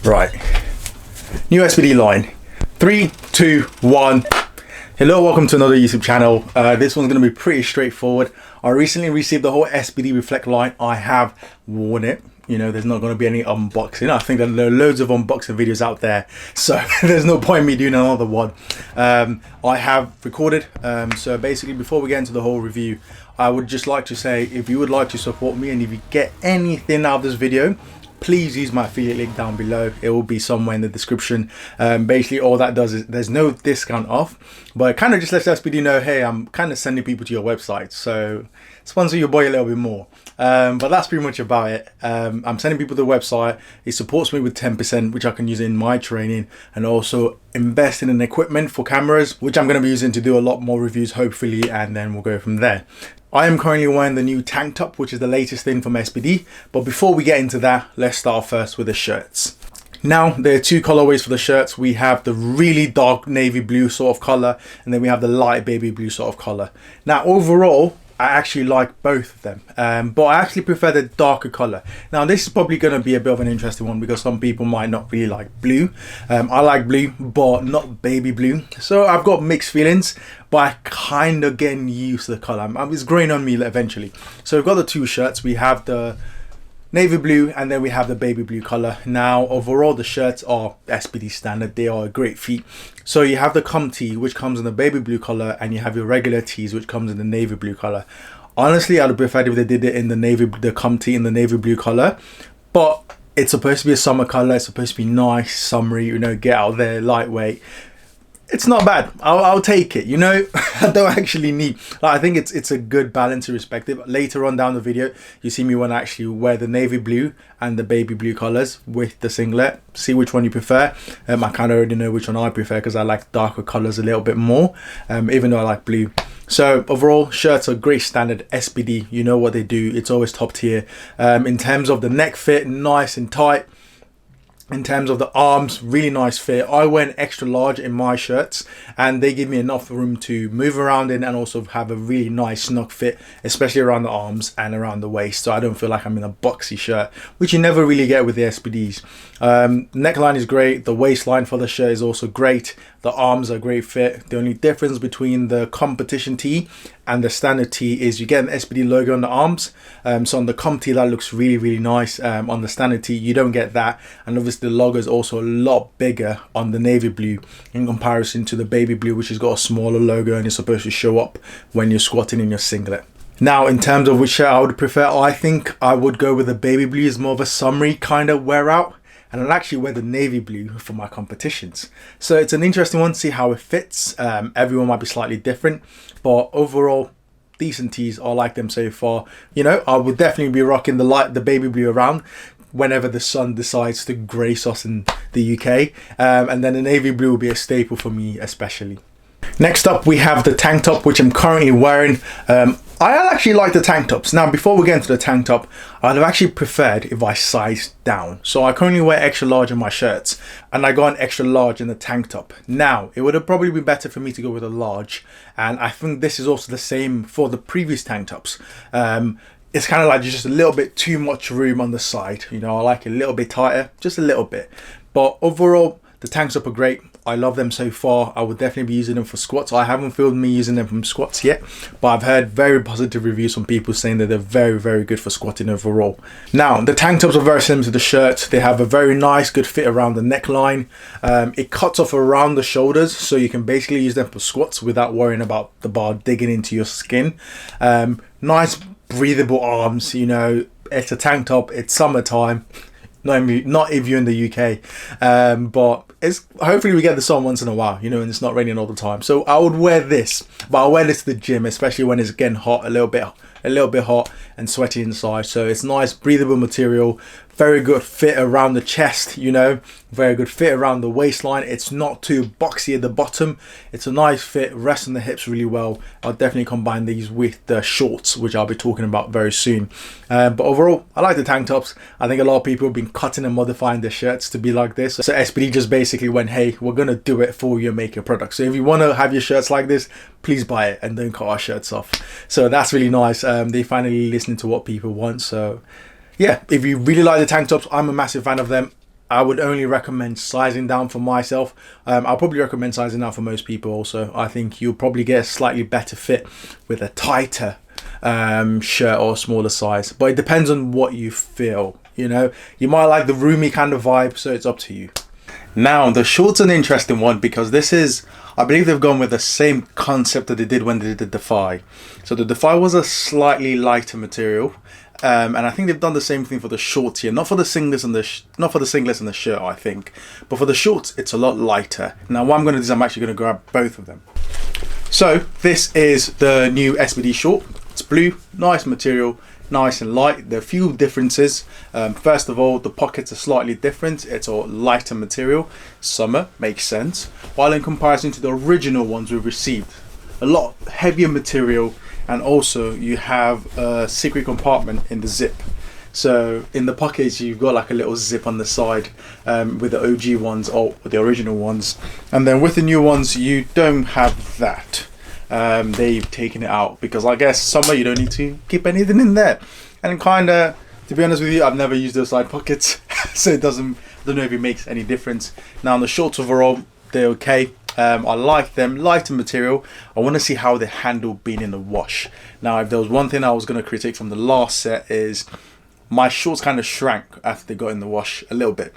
Right, new SBD line. 3, 2, 1. Hello, welcome to another YouTube channel. This one's going to be pretty straightforward. I recently received the whole SBD Reflect line. I have worn it. You know, there's not going to be any unboxing. I think that there are loads of unboxing videos out there, so there's no point in me doing another one. I have recorded, so basically before we get into the whole review, I would just like to say, if you would like to support me and if you get anything out of this video, please use my affiliate link down below. It will be somewhere in the description. Basically all that does is there's no discount off, but it kind of just lets SBD know, hey, I'm kind of sending people to your website, so sponsor your boy a little bit more. But that's pretty much about it. I'm sending people to the website. It supports me with 10%, which I can use in my training, and also investing in equipment for cameras, which I'm going to be using to do a lot more reviews hopefully, and then we'll go from there. I am currently wearing the new tank top, which is the latest thing from SBD. But before we get into that, let's start first with the shirts. Now, there are two colorways for the shirts. We have the really dark navy blue sort of color, and then we have the light baby blue sort of color. Now, overall, I actually like both of them, but I actually prefer the darker color. Now, this is probably going to be a bit of an interesting one because some people might not really like blue. I like blue, but not baby blue. So I've got mixed feelings, but I kind of getting used to the color. It's growing on me eventually. So we've got the two shirts. We have the navy blue and then we have the baby blue color. Now overall the shirts are SBD standard. They are a great fit. So you have the cum tee, which comes in the baby blue color, and you have your regular tees, which comes in the navy blue color. Honestly, I'd have preferred if they did it in the cum tee in the navy blue color, but it's supposed to be a summer color. It's supposed to be nice, summery, you know, get out there, lightweight. It's not bad. I'll take it, you know. I don't actually need, like, I think it's a good balance irrespective. Later on down the video, you see me when I actually wear the navy blue and the baby blue colors with the singlet. See which one you prefer. I kind of already know which one I prefer because I like darker colors a little bit more, even though I like blue. So overall, shirts are great standard SBD. You know what they do. It's always top tier. In terms of the neck fit, nice and tight. In terms of the arms, really nice fit. I wear an extra large in my shirts and they give me enough room to move around in and also have a really nice snug fit, especially around the arms and around the waist, so I don't feel like I'm in a boxy shirt, which you never really get with the SBDs. Neckline is great. The waistline for the shirt is also great. The arms are great fit. The only difference between the competition tee and the standard tee is you get an SBD logo on the arms. So on the comp tee, that looks really, really nice. On the standard tee, you don't get that. And obviously the logo is also a lot bigger on the navy blue in comparison to the baby blue, which has got a smaller logo and is supposed to show up when you're squatting in your singlet. Now, in terms of which shirt I would prefer, I think I would go with the baby blue. It's more of a summery kind of wear out. And I'll actually wear the navy blue for my competitions. So it's an interesting one to see how it fits. Everyone might be slightly different, but overall, decent tees. I like them so far. You know, I would definitely be rocking the baby blue around whenever the sun decides to grace us in the UK. And then the navy blue will be a staple for me especially. Next up, we have the tank top, which I'm currently wearing. I actually like the tank tops. Now, before we get into the tank top, I'd have actually preferred if I sized down. So I currently wear extra large in my shirts, and I got an extra large in the tank top. Now, it would have probably been better for me to go with a large, and I think this is also the same for the previous tank tops. It's kind of like just a little bit too much room on the side. You know, I like it a little bit tighter, just a little bit. But overall, the tank tops are great. I love them so far. I would definitely be using them for squats. I haven't filmed me using them from squats yet, but I've heard very positive reviews from people saying that they're very, very good for squatting overall. Now, the tank tops are very similar to the shirts. They have a very nice, good fit around the neckline. It cuts off around the shoulders, so you can basically use them for squats without worrying about the bar digging into your skin. Nice, breathable arms. You know, it's a tank top. It's summertime. Not if you're in the UK, but it's hopefully we get the sun once in a while, you know, and it's not raining all the time. So I would wear this, but I'll wear this to the gym, especially when it's getting hot, a little bit hot and sweaty inside. So it's nice, breathable material, very good fit around the chest, you know, very good fit around the waistline. It's not too boxy at the bottom. It's a nice fit, rests on the hips really well. I'll definitely combine these with the shorts, which I'll be talking about very soon. But overall, I like the tank tops. I think a lot of people have been cutting and modifying their shirts to be like this. So SBD just basically went, hey, we're going to do it for you and make your product. So if you want to have your shirts like this, please buy it and don't cut our shirts off. So that's really nice. They finally listening to what people want. So yeah, if you really like the tank tops, I'm a massive fan of them. I would only recommend sizing down for myself. I'll probably recommend sizing down for most people also. I think you'll probably get a slightly better fit with a tighter shirt or smaller size, but it depends on what you feel. You know, you might like the roomy kind of vibe, so it's up to you. Now the shorts are an interesting one because this is, I believe they've gone with the same concept that they did when they did the Defy. So the Defy was a slightly lighter material, and I think they've done the same thing for the shorts here. Not for the singlets and the shirt, I think, but for the shorts it's a lot lighter. Now what I'm going to do is I'm actually going to grab both of them. So this is the new SBD short. It's blue, nice material, nice and light. There are a few differences. First of all, the pockets are slightly different. It's a lighter material. Summer makes sense. While in comparison to the original ones we've received, a lot heavier material, and also you have a secret compartment in the zip. So in the pockets you've got like a little zip on the side with the OG ones or the original ones, and then with the new ones you don't have that. They've taken it out because I guess summer you don't need to keep anything in there, and kind of, to be honest with you, I've never used those side pockets so I don't know if it makes any difference. Now on the shorts overall, they're okay. I like them, lighter material. I want to see how they handle being in the wash. Now if there was one thing I was going to critique from the last set, is my shorts kind of shrank after they got in the wash a little bit.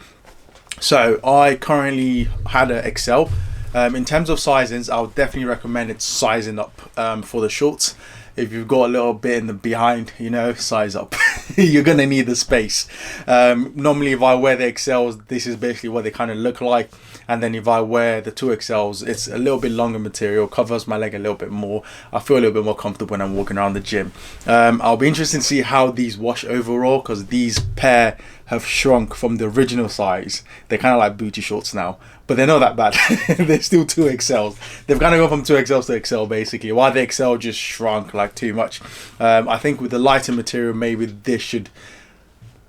So I currently had an XL. In terms of sizings, I would definitely recommend it sizing up for the shorts. If you've got a little bit in the behind, you know, size up. You're gonna need the space. Normally if I wear the XLs, this is basically what they kind of look like, and then if I wear the 2XLs, it's a little bit longer material, covers my leg a little bit more. I feel a little bit more comfortable when I'm walking around the gym. I'll be interested to see how these wash overall, because these pair have shrunk from the original size. They're kind of like booty shorts now, but they're not that bad. They're still 2XLs. They've kind of gone from 2XLs to XL basically, while the XL just shrunk like too much. I think with the lighter material, maybe this should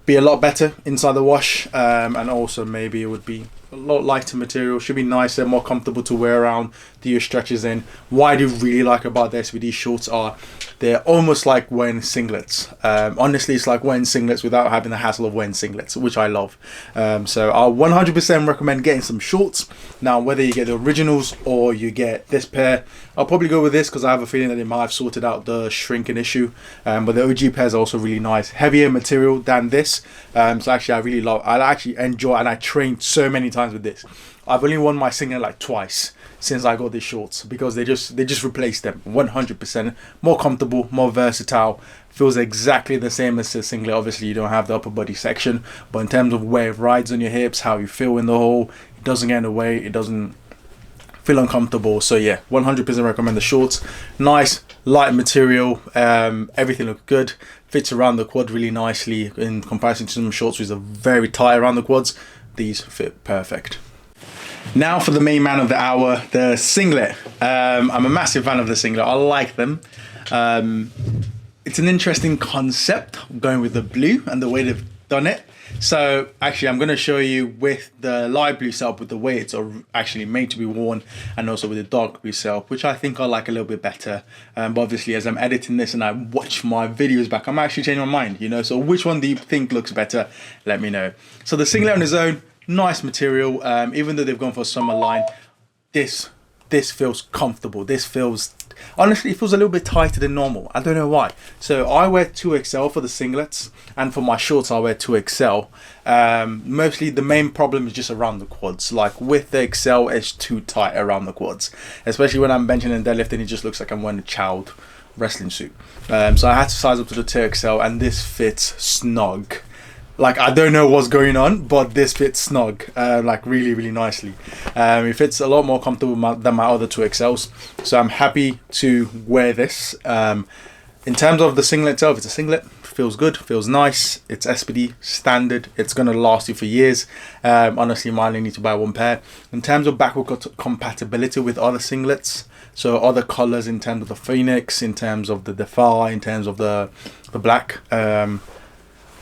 be a lot better inside the wash, and also maybe it would be a lot lighter material, should be nicer, more comfortable to wear around, do your stretches in. What I do really like about the SBD shorts are they're almost like wearing singlets. Honestly, it's like wearing singlets without having the hassle of wearing singlets, which I love. So I'll 100% recommend getting some shorts. Now whether you get the originals or you get this pair, I'll probably go with this because I have a feeling that they might have sorted out the shrinking issue. But the OG pairs are also really nice, heavier material than this. So actually I actually enjoy, and I trained so many times with this. I've only worn my singlet like twice since I got these shorts because they just replaced them. 100% more comfortable, more versatile, feels exactly the same as the singlet. Obviously you don't have the upper body section, but in terms of where it rides on your hips, how you feel in the hole, it doesn't get in the way, it doesn't feel uncomfortable. So yeah, 100% recommend the shorts. Nice light material, everything looks good, fits around the quad really nicely in comparison to some shorts which are very tight around the quads. These fit perfect. Now for the main man of the hour, the singlet. I'm a massive fan of the singlet. I like them. It's an interesting concept, going with the blue and the way they've done it. So actually I'm going to show you with the light blue setup, with the way it's actually made to be worn, and also with the dark blue setup, which I think I like a little bit better. But obviously as I'm editing this and I watch my videos back, I'm actually changing my mind, you know. So which one do you think looks better? Let me know. So the singlet on its own, nice material. Even though they've gone for a summer line, this feels comfortable. This feels, honestly, it feels a little bit tighter than normal. I don't know why. So I wear 2XL for the singlets, and for my shorts I wear 2XL. Mostly the main problem is just around the quads. Like with the XL, it's too tight around the quads, especially when I'm benching and deadlifting. It just looks like I'm wearing a child wrestling suit. So I had to size up to the 2XL, and this fits snug. Like, I don't know what's going on, but this fits snug, like really, really nicely. It fits a lot more comfortable than my other 2XLs. So I'm happy to wear this. In terms of the singlet itself, it's a singlet. Feels good, feels nice. It's SBD standard. It's going to last you for years. Honestly, I only need to buy one pair. In terms of backward compatibility with other singlets, so other colors, in terms of the Phoenix, in terms of the Defy, in terms of the black, I'm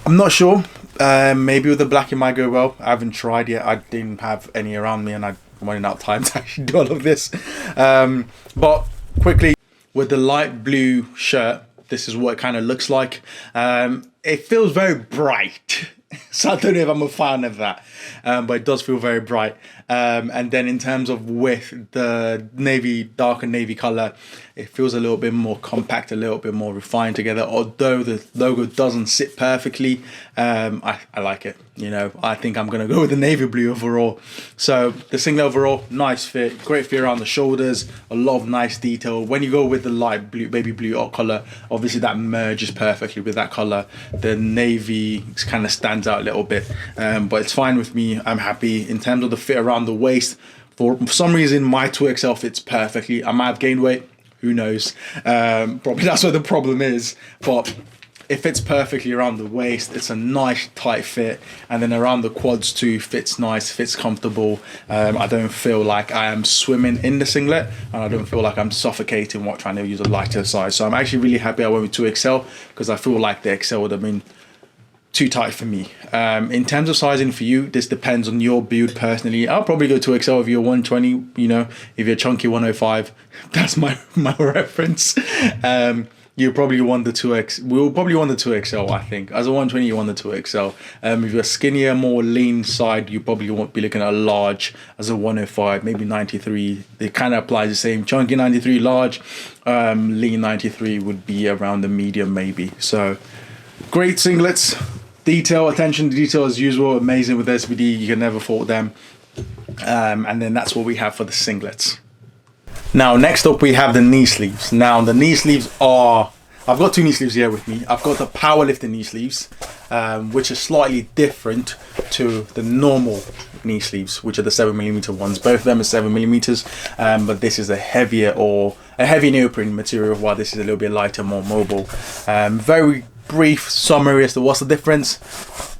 not sure. Maybe with the black it might go well. I haven't tried yet. I didn't have any around me, and I'm running out of time to actually do all of this. But quickly, with the light blue shirt, this is what it kind of looks like. It feels very bright. So I don't know if I'm a fan of that, but it does feel very bright. And then in terms of width, the darker navy color, it feels a little bit more compact, a little bit more refined together. Although the logo doesn't sit perfectly, I like it. You know, I think I'm gonna go with the navy blue overall. So the singlet overall, nice fit, great fit around the shoulders, a lot of nice detail. When you go with the light blue, baby blue color, obviously that merges perfectly with that color. The navy kind of stands out a little bit, but it's fine with me. I'm happy. In terms of the fit around the waist, for some reason my 2XL fits perfectly. I might have gained weight, who knows, probably that's where the problem is, but it fits perfectly around the waist. It's a nice tight fit, and then around the quads too, fits nice, fits comfortable. I don't feel like I am swimming in the singlet, and I don't feel like I'm suffocating while trying to use a lighter size. So I'm actually really happy I went with 2XL, because I feel like the XL would have been too tight for me. In terms of sizing for you, this depends on your build. Personally, I'll probably go 2XL if you're 120, you know, if you're chunky 105, that's my reference. You probably want the 2X. We'll probably want the 2XL, I think. As a 120, you want the 2XL. If you're skinnier, more lean side, you probably won't be looking at a large. As a 105, maybe 93. It kind of applies the same. Chunky 93, large. Lean 93 would be around the medium, maybe. So, great singlets. Detail, attention to detail as usual. Amazing with SBD. You can never fault them. And then that's what we have for the singlets. Now, next up we have the knee sleeves. Now, the knee sleeves are, I've got two knee sleeves here with me. I've got the Powerlifting knee sleeves, which are slightly different to the normal knee sleeves, which are the 7mm ones. Both of them are 7mm, but this is a heavy neoprene material, while this is a little bit lighter, more mobile. Very brief summary as to what's the difference.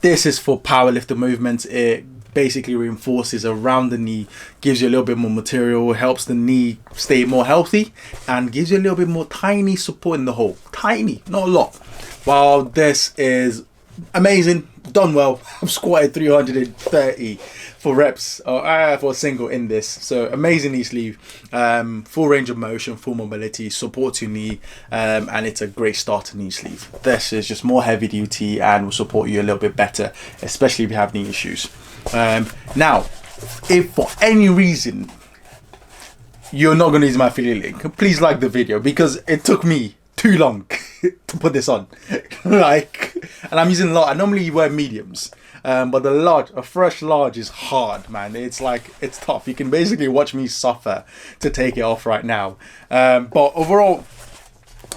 This is for powerlifter movements. It basically reinforces around the knee, gives you a little bit more material, helps the knee stay more healthy, and gives you a little bit more tiny support in the hole. Tiny, not a lot. While this is amazing, done well. I've squatted 330 for reps for a single in this. So amazing knee sleeve, full range of motion, full mobility, supports your knee, and it's a great starter knee sleeve. This is just more heavy duty and will support you a little bit better, especially if you have knee issues. Now, if for any reason you're not going to use my affiliate link, please like the video, because it took me too long to put this on. And I'm using a lot. I normally wear mediums, but the large, a fresh large, is hard, man. It's tough. You can basically watch me suffer to take it off right now. But overall,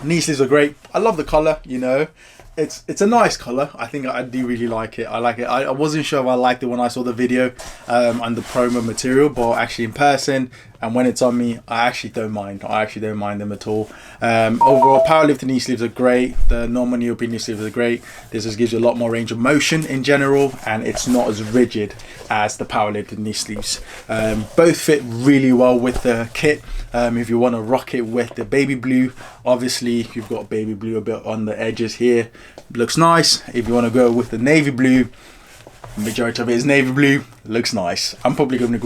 knee sleeves are great. I love the color, you know. It's a nice color. I think I do really like it. I like it. I wasn't sure if I liked it when I saw the video and the promo material, but actually in person and when it's on me, I actually don't mind. I actually don't mind them at all. Overall, powerlifting knee sleeves are great. The normal neoprene knee sleeves are great. This just gives you a lot more range of motion in general, and it's not as rigid as the powerlifting knee sleeves. Both fit really well with the kit. If you want to rock it with the baby blue, obviously you've got baby blue a bit on the edges here. Looks nice. If you want to go with the navy blue, majority of it is navy blue, looks nice. I'm probably going to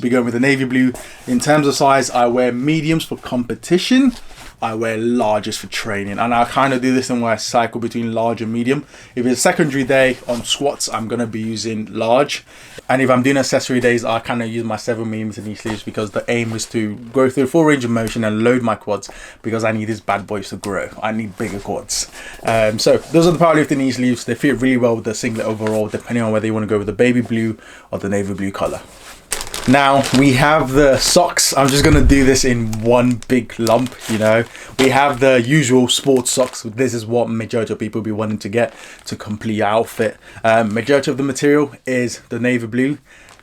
be going with the navy blue. In terms of size, I wear mediums for competition. I wear larges for training, and I kind of do this in where I cycle between large and medium. If it's a secondary day on squats, I'm going to be using large, and if I'm doing accessory days, I kind of use my 7mm knee sleeves, because the aim is to go through full range of motion and load my quads, because I need these bad boys to grow. I need bigger quads. So those are the powerlifting knee sleeves. They fit really well with the singlet overall, depending on whether you want to go with the baby blue or the navy blue color. Now we have the socks. I'm just gonna do this in one big lump, you know. We have the usual sports socks. This is what majority of people will be wanting to get to complete your outfit. Majority of the material is the navy blue,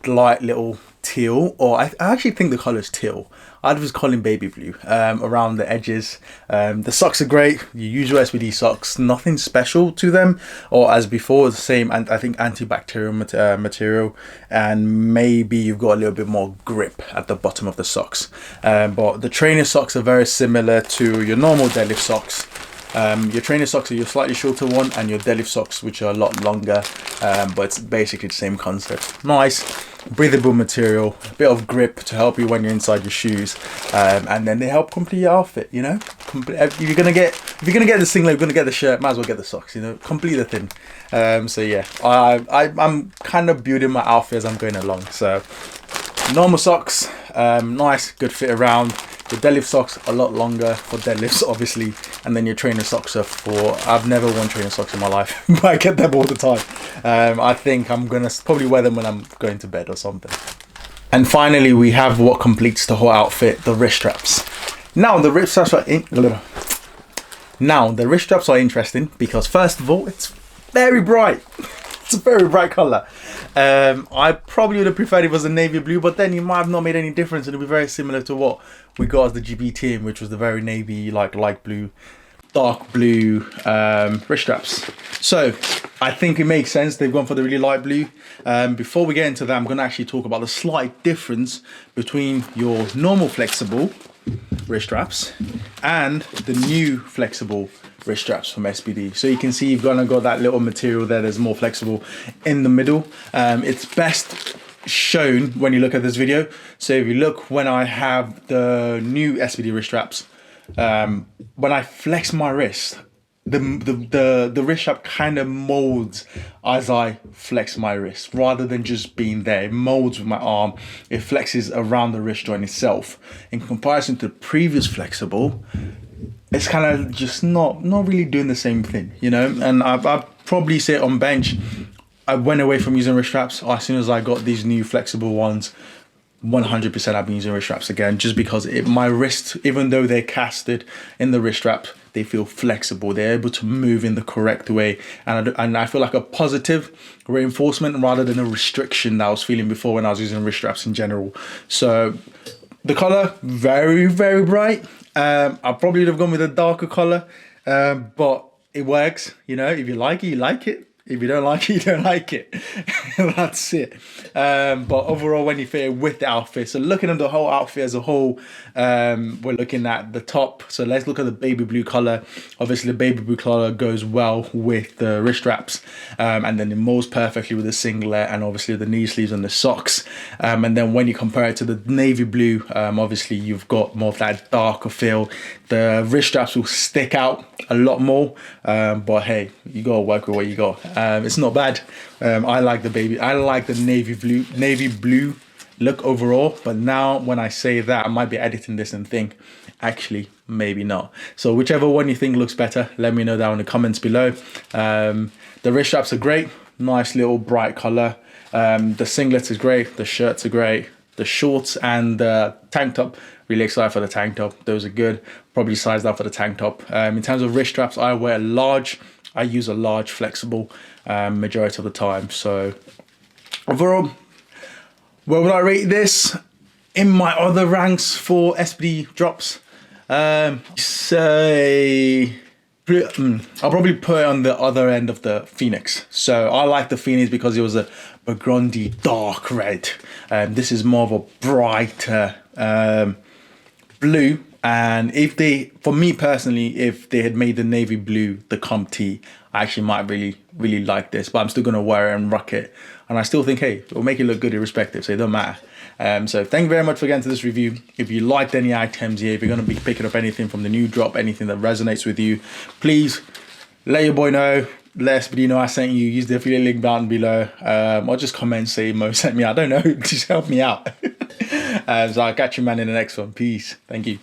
light little teal, or I actually think the color is teal. I'd just call him baby blue around the edges. The socks are great. Your usual SBD socks, nothing special to them, or as before, the same. And I think antibacterial material, and maybe you've got a little bit more grip at the bottom of the socks. But the trainer socks are very similar to your normal deadlift socks. Your trainer socks are your slightly shorter one, and your deadlift socks, which are a lot longer, but it's basically the same concept. Nice breathable material, a bit of grip to help you when you're inside your shoes, and then they help complete your outfit, you know. if you're gonna get the singlet, you're gonna get the shirt. Might as well get the socks. You know, complete the thing. So yeah, I'm kind of building my outfit as I'm going along. So normal socks, nice, good fit around. The deadlift socks a lot longer for deadlifts, obviously, and then your trainer socks are for. I've never worn trainer socks in my life, but I get them all the time. I think I'm gonna probably wear them when I'm going to bed or something. And finally, we have what completes the whole outfit: the wrist straps. Now the wrist straps are interesting because first of all, it's very bright. It's a very bright color. I probably would have preferred it was a navy blue, but then it might have not made any difference. It'll be very similar to what we got as the GB team, which was the very navy, like light blue, dark blue wrist straps. So I think it makes sense they've gone for the really light blue. Before we get into that, I'm going to actually talk about the slight difference between your normal flexible wrist straps and the new flexible wrist straps from SBD. So you can see you've got that little material there. There's more flexible in the middle. It's best shown when you look at this video. So if you look, when I have the new SBD wrist straps, when I flex my wrist, the wrist strap kind of molds as I flex my wrist, rather than just being there. It molds with my arm. It flexes around the wrist joint itself. In comparison to the previous flexible, it's kind of just not really doing the same thing, you know. And I probably say on bench, I went away from using wrist straps as soon as I got these new flexible ones. 100% I've been using wrist straps again, just because my wrists, even though they're casted in the wrist strap, they feel flexible. They're able to move in the correct way, and I feel like a positive reinforcement rather than a restriction that I was feeling before when I was using wrist straps in general. So the color, very, very bright. I probably would have gone with a darker color, but it works. You know, if you like it, you like it. If you don't like it, you don't like it. That's it. But overall, when you fit it with the outfit, so looking at the whole outfit as a whole, we're looking at the top. So let's look at the baby blue color. Obviously, the baby blue color goes well with the wrist straps, and then it molds perfectly with the singlet and obviously the knee sleeves and the socks. And then when you compare it to the navy blue, obviously you've got more of that darker feel. The wrist straps will stick out a lot more, but hey, you gotta work with what you got. It's not bad. I like the navy blue look overall, but now when I say that, I might be editing this and think, actually, maybe not. So whichever one you think looks better, let me know down in the comments below. The wrist straps are great, nice little bright color. The singlet is great, the shirts are great, the shorts and the tank top, really excited for the tank top. Those are good, probably sized up for the tank top. In terms of wrist straps, I wear a large. I use a large flexible majority of the time. So overall, where would I rate this in my other ranks for SBD drops? Say I'll probably put it on the other end of the Phoenix. So I like the Phoenix because it was a burgundy dark red. This is more of a brighter blue. And for me personally, if they had made the navy blue the comp tee, I actually might really like this. But I'm still gonna wear it and rock it. And I still think, hey, it'll make it look good irrespective, so it don't matter. So thank you very much for getting to this review. If you liked any items here, if you're gonna be picking up anything from the new drop, anything that resonates with you, please let your boy know. Let SBD know I sent you. Use the affiliate link down below. Or just comment, say Mo sent me. I don't know. Just help me out. So I'll catch you, man, in the next one. Peace. Thank you.